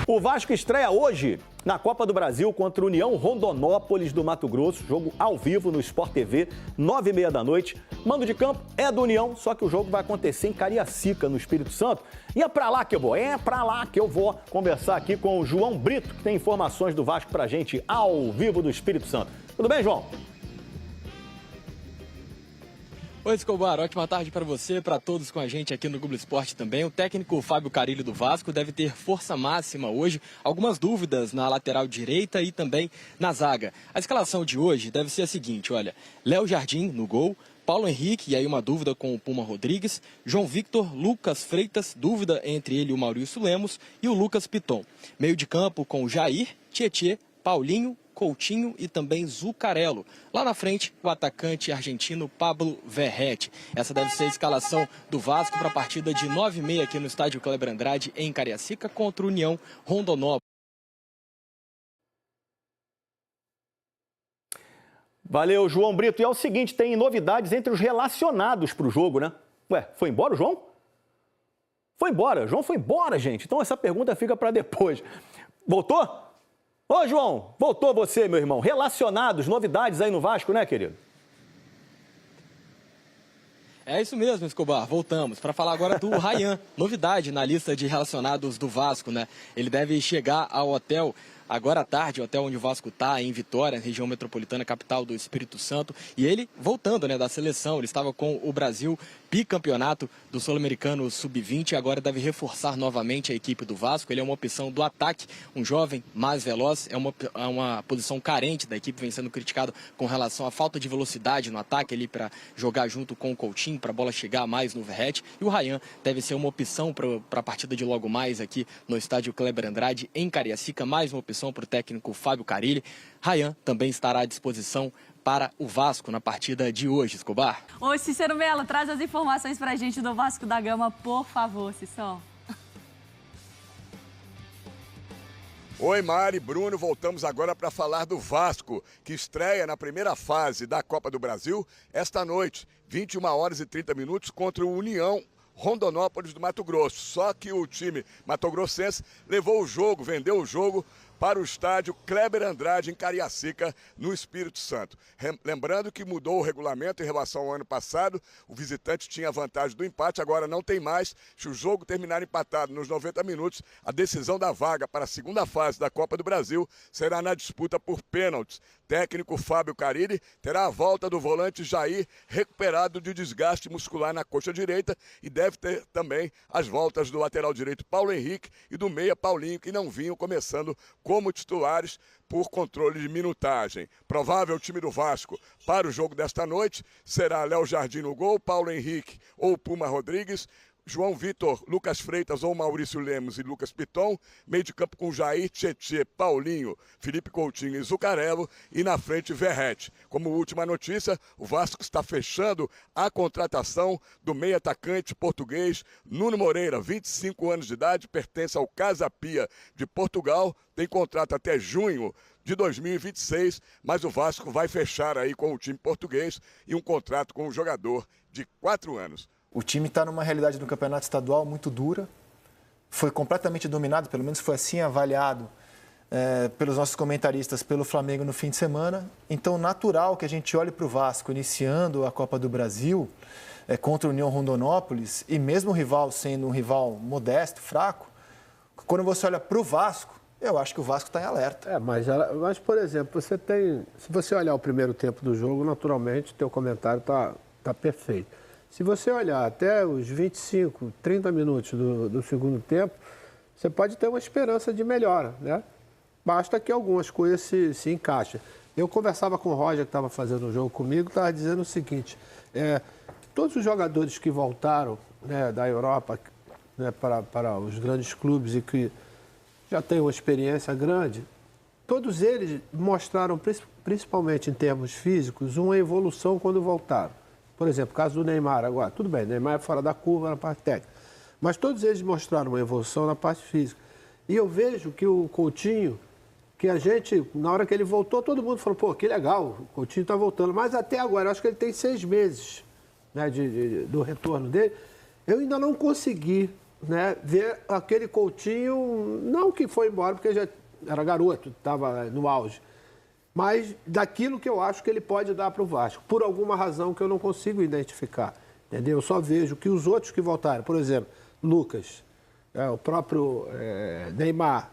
O Vasco estreia hoje na Copa do Brasil contra o União Rondonópolis do Mato Grosso. Jogo ao vivo no Sport TV, 9h30 da noite. Mando de campo é do União, só que o jogo vai acontecer em Cariacica, no Espírito Santo. E é pra lá que eu vou conversar aqui com o João Brito, que tem informações do Vasco pra gente ao vivo do Espírito Santo. Tudo bem, João? Oi, Escobar, ótima tarde para você, para todos com a gente aqui no Globo Esporte também. O técnico Fábio Carilli do Vasco deve ter força máxima hoje, algumas dúvidas na lateral direita e também na zaga. A escalação de hoje deve ser a seguinte, olha, Léo Jardim no gol, Paulo Henrique, e aí uma dúvida com o Puma Rodrigues, João Victor, Lucas Freitas, dúvida entre ele e o Maurício Lemos, e o Lucas Piton. Meio de campo com o Jair, Tietê, Paulinho, Coutinho e também Zucarello. Lá na frente, o atacante argentino Pablo Verrete. Essa deve ser a escalação do Vasco para a partida de 9h30 aqui no estádio Kleber Andrade, em Cariacica, contra o União Rondonópolis. Valeu, João Brito. E é o seguinte, tem novidades entre os relacionados para o jogo, né? Ué, foi embora o João? Foi embora. João foi embora, gente. Então essa pergunta fica para depois. Voltou? Ô, João, voltou você, meu irmão. Relacionados, novidades aí no Vasco, né, querido? É isso mesmo, Escobar. Voltamos para falar agora do Rayan. Novidade na lista de relacionados do Vasco, né? Ele deve chegar ao hotel agora à tarde, o hotel onde o Vasco está, em Vitória, região metropolitana, capital do Espírito Santo. E ele voltando, né, da seleção. Ele estava com o Brasil bicampeonato do Sul-Americano Sub-20 e agora deve reforçar novamente a equipe do Vasco. Ele é uma opção do ataque, um jovem mais veloz, é uma posição carente da equipe, vem sendo criticado com relação à falta de velocidade no ataque ali para jogar junto com o Coutinho, para a bola chegar mais no Verrete. E o Rayan deve ser uma opção para a partida de logo mais aqui no estádio Kleber Andrade, em Cariacica, mais uma opção para o técnico Fábio Carilli. Rayan também estará à disposição para o Vasco na partida de hoje, Escobar. Ô, Cícero Mello, traz as informações para a gente do Vasco da Gama, por favor, Cícero. Oi, Mari, Bruno, voltamos agora para falar do Vasco, que estreia na primeira fase da Copa do Brasil esta noite, 21h30 contra o União Rondonópolis do Mato Grosso. Só que o time matogrossense levou o jogo, vendeu o jogo para o estádio Kleber Andrade, em Cariacica, no Espírito Santo. Lembrando que mudou o regulamento em relação ao ano passado, o visitante tinha a vantagem do empate, agora não tem mais. Se o jogo terminar empatado nos 90 minutos, a decisão da vaga para a segunda fase da Copa do Brasil será na disputa por pênaltis. Técnico Fábio Carilli terá a volta do volante Jair, recuperado de desgaste muscular na coxa direita, e deve ter também as voltas do lateral direito Paulo Henrique e do meia Paulinho, que não vinham começando como titulares por controle de minutagem. Provável time do Vasco para o jogo desta noite será Léo Jardim no gol, Paulo Henrique ou Puma Rodrigues, João Victor, Lucas Freitas ou Maurício Lemos e Lucas Piton, meio de campo com Jair, Tietê, Paulinho, Felipe Coutinho e Zucarello, e na frente Verrete. Como última notícia, o Vasco está fechando a contratação do meio atacante português Nuno Moreira, 25 anos de idade, pertence ao Casa Pia de Portugal, tem contrato até junho de 2026, mas o Vasco vai fechar aí com o time português e um contrato com o jogador de 4 anos. O time está numa realidade do campeonato estadual muito dura, foi completamente dominado, pelo menos foi assim avaliado pelos nossos comentaristas, pelo Flamengo no fim de semana. Então, natural que a gente olhe para o Vasco iniciando a Copa do Brasil contra o União Rondonópolis, e mesmo o rival sendo um rival modesto, fraco, quando você olha para o Vasco, eu acho que o Vasco está em alerta. Mas, por exemplo, se você olhar o primeiro tempo do jogo, naturalmente, o teu comentário está perfeito. Se você olhar até os 25, 30 minutos do segundo tempo, você pode ter uma esperança de melhora, né? Basta que algumas coisas se encaixem. Eu conversava com o Roger, que estava fazendo o jogo comigo, estava dizendo o seguinte, todos os jogadores que voltaram, né, da Europa, né, para os grandes clubes e que já têm uma experiência grande, todos eles mostraram, principalmente em termos físicos, uma evolução quando voltaram. Por exemplo, o caso do Neymar agora. Tudo bem, Neymar é fora da curva na parte técnica. Mas todos eles mostraram uma evolução na parte física. E eu vejo que o Coutinho, que a gente, na hora que ele voltou, todo mundo falou, pô, que legal, o Coutinho está voltando. Mas até agora, eu acho que ele tem 6 meses, né, do retorno dele. Eu ainda não consegui né, ver aquele Coutinho, não que foi embora porque já era garoto, estava no auge, mas daquilo que eu acho que ele pode dar para o Vasco, por alguma razão que eu não consigo identificar, entendeu? Eu só vejo que os outros que voltaram, por exemplo, Lucas, o próprio Neymar,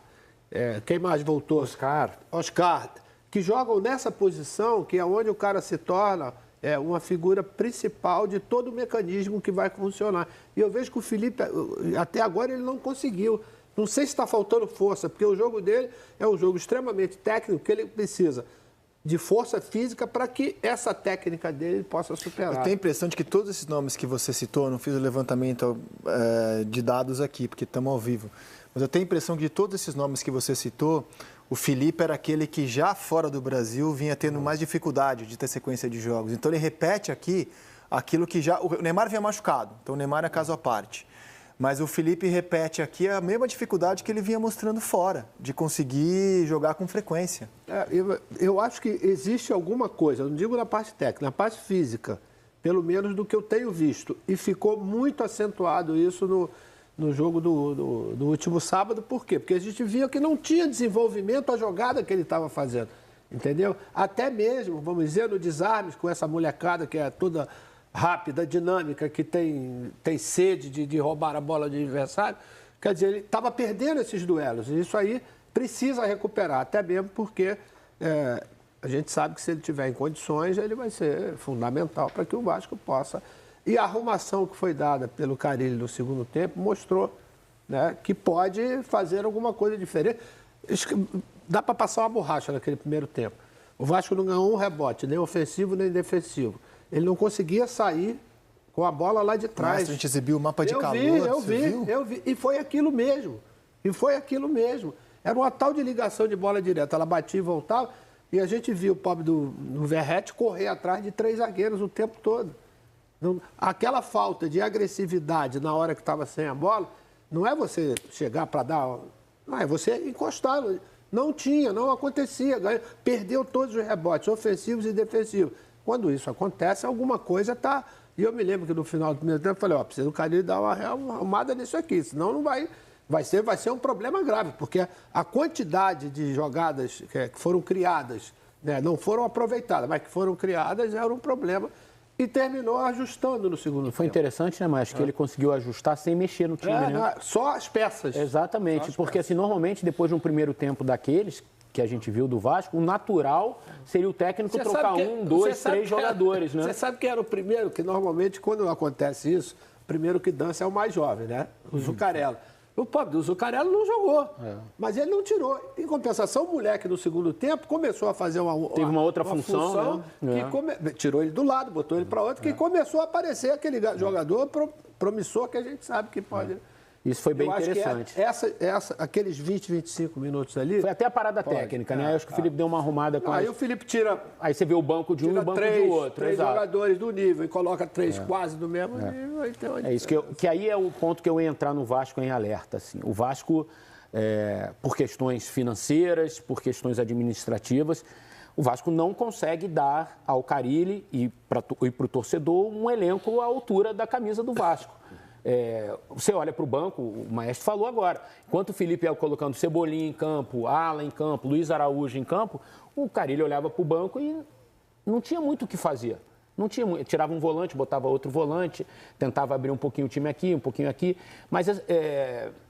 quem mais voltou? Oscar, que jogam nessa posição, que é onde o cara se torna uma figura principal de todo o mecanismo que vai funcionar. E eu vejo que o Felipe, até agora, ele não conseguiu. Não sei se está faltando força, porque o jogo dele é um jogo extremamente técnico, que ele precisa de força física para que essa técnica dele possa superar. Eu tenho a impressão de que todos esses nomes que você citou, eu não fiz o levantamento de dados aqui, porque estamos ao vivo, mas eu tenho a impressão que de todos esses nomes que você citou, o Felipe era aquele que já fora do Brasil vinha tendo mais dificuldade de ter sequência de jogos. Então ele repete aqui aquilo que já... O Neymar vinha machucado, então o Neymar é caso à parte. Mas o Felipe repete aqui a mesma dificuldade que ele vinha mostrando fora, de conseguir jogar com frequência. Eu acho que existe alguma coisa, não digo na parte técnica, na parte física, pelo menos do que eu tenho visto. E ficou muito acentuado isso no jogo do último sábado. Por quê? Porque a gente via que não tinha desenvolvimento a jogada que ele estava fazendo. Entendeu? Até mesmo, vamos dizer, no desarmes com essa molecada que é toda rápida, dinâmica, que tem sede de roubar a bola do adversário. Quer dizer, ele estava perdendo esses duelos. E isso aí precisa recuperar, até mesmo porque a gente sabe que se ele tiver em condições, ele vai ser fundamental para que o Vasco possa... E a arrumação que foi dada pelo Carille no segundo tempo mostrou, né, que pode fazer alguma coisa diferente. Dá para passar uma borracha naquele primeiro tempo. O Vasco não ganhou um rebote, nem ofensivo nem defensivo. Ele não conseguia sair com a bola lá de trás. Mas a gente exibiu o mapa de calor. Eu vi. E foi aquilo mesmo. Era uma tal de ligação de bola direta. Ela batia e voltava. E a gente viu o pobre do Verratti correr atrás de 3 zagueiros o tempo todo. Aquela falta de agressividade na hora que estava sem a bola, não é você chegar para dar... Não, é você encostar. Não tinha, não acontecia. Perdeu todos os rebotes, ofensivos e defensivos. Quando isso acontece, alguma coisa está... E eu me lembro que no final do primeiro tempo eu falei, precisa do Carille dar uma arrumada nisso aqui, senão não vai... Vai ser um problema grave, porque a quantidade de jogadas que foram criadas, né, não foram aproveitadas, mas que foram criadas, era um problema. E terminou ajustando no segundo tempo. Foi interessante, né, Márcio, que ele conseguiu ajustar sem mexer no time, né? Só as peças. Exatamente, porque assim, normalmente depois de um primeiro tempo daqueles que a gente viu do Vasco, o natural seria o técnico trocar 1, 2, 3 jogadores, né? Você sabe que era o primeiro, que normalmente quando acontece isso, o primeiro que dança é o mais jovem, né? O Zuccarello. O pobre do Zuccarello não jogou, mas ele não tirou. Em compensação, o moleque no segundo tempo começou a fazer Teve uma outra função, né? Que tirou ele do lado, botou ele para outro, que começou a aparecer aquele jogador promissor que a gente sabe que pode... Isso foi bem interessante. Aqueles 20, 25 minutos ali... Foi até a parada técnica, né? Eu acho que o Felipe deu uma arrumada com Aí o Felipe tira... Aí você vê o banco de um e o banco do outro. 3 jogadores do nível e coloca 3 quase do mesmo nível. Então, é isso que aí é o ponto que eu ia entrar no Vasco em alerta. Assim. O Vasco, por questões financeiras, por questões administrativas, o Vasco não consegue dar ao Carille e para o torcedor um elenco à altura da camisa do Vasco. Você olha para o banco, o Maestro falou agora, enquanto o Felipe ia colocando Cebolinha em campo, Alan em campo, Luiz Araújo em campo, o Carille olhava para o banco e não tinha muito o que fazer. Não tinha, tirava um volante, botava outro volante, tentava abrir um pouquinho o time aqui, um pouquinho aqui, mas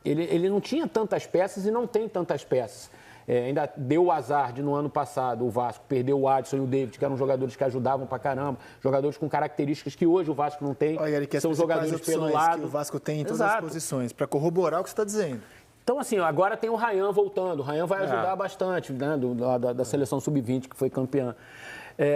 ele não tinha tantas peças e não tem tantas peças. Ainda deu o azar de, no ano passado, o Vasco perdeu o Adson e o David, que eram jogadores que ajudavam pra caramba, jogadores com características que hoje o Vasco não tem. Olha, Eric, são jogadores pelo lado. Que o Vasco tem em todas as posições, para corroborar o que você está dizendo. Então, assim, agora tem o Rayan voltando. O Rayan vai ajudar bastante, né, da seleção sub-20, que foi campeã.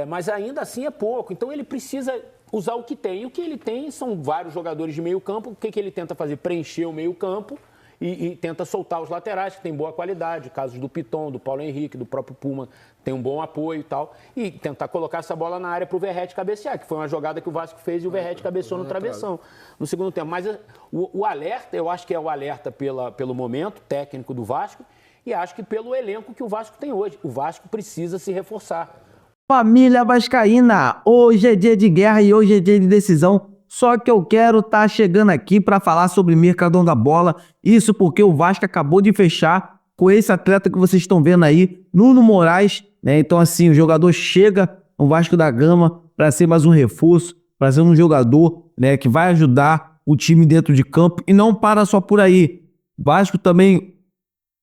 Mas ainda assim é pouco. Então, ele precisa usar o que tem. E o que ele tem são vários jogadores de meio campo. O que ele tenta fazer? Preencher o meio campo. E tenta soltar os laterais, que tem boa qualidade, casos do Piton, do Paulo Henrique, do próprio Puma, tem um bom apoio e tal, e tentar colocar essa bola na área para o Verratti cabecear, que foi uma jogada que o Vasco fez e o Verratti cabeceou no travessão no segundo tempo. Mas o alerta, eu acho que é o alerta pelo momento técnico do Vasco e acho que pelo elenco que o Vasco tem hoje. O Vasco precisa se reforçar. Família vascaína, hoje é dia de guerra e hoje é dia de decisão. Só que eu quero estar chegando aqui para falar sobre Mercadão da Bola. Isso porque o Vasco acabou de fechar com esse atleta que vocês estão vendo aí, Nuno Moraes, né? Então, assim, o jogador chega no Vasco da Gama para ser mais um reforço, para ser um jogador, né, que vai ajudar o time dentro de campo e não para só por aí. O Vasco também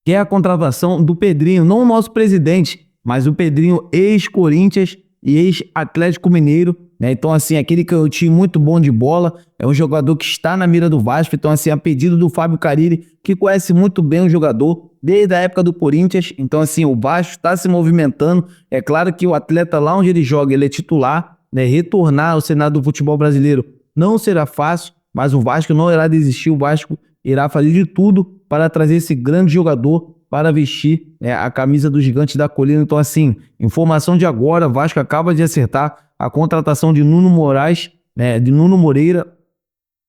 quer a contratação do Pedrinho, não o nosso presidente, mas o Pedrinho, ex-Corinthians e ex-Atlético Mineiro, né? Então, assim, aquele que é um time muito bom de bola, é um jogador que está na mira do Vasco. Então, assim, a pedido do Fábio Carille, que conhece muito bem o jogador desde a época do Corinthians. Então, assim, o Vasco está se movimentando. É claro que o atleta lá onde ele joga, ele é titular, né? Retornar ao cenário do futebol brasileiro não será fácil, mas o Vasco não irá desistir. O Vasco irá fazer de tudo para trazer esse grande jogador para vestir, né, a camisa do Gigante da Colina. Então, assim, informação de agora, o Vasco acaba de acertar a contratação de Nuno Moraes, né, de Nuno Moreira.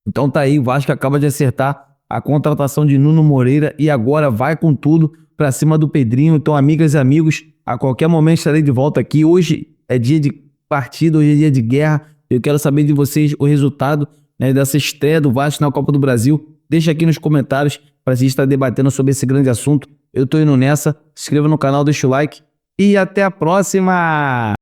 Então tá aí, o Vasco acaba de acertar a contratação de Nuno Moreira e agora vai com tudo para cima do Pedrinho. Então, amigas e amigos, a qualquer momento estarei de volta aqui. Hoje é dia de partida, hoje é dia de guerra. Eu quero saber de vocês o resultado, né, dessa estreia do Vasco na Copa do Brasil. Deixa aqui nos comentários para a gente estar debatendo sobre esse grande assunto. Eu tô indo nessa. Se inscreva no canal, deixa o like e até a próxima!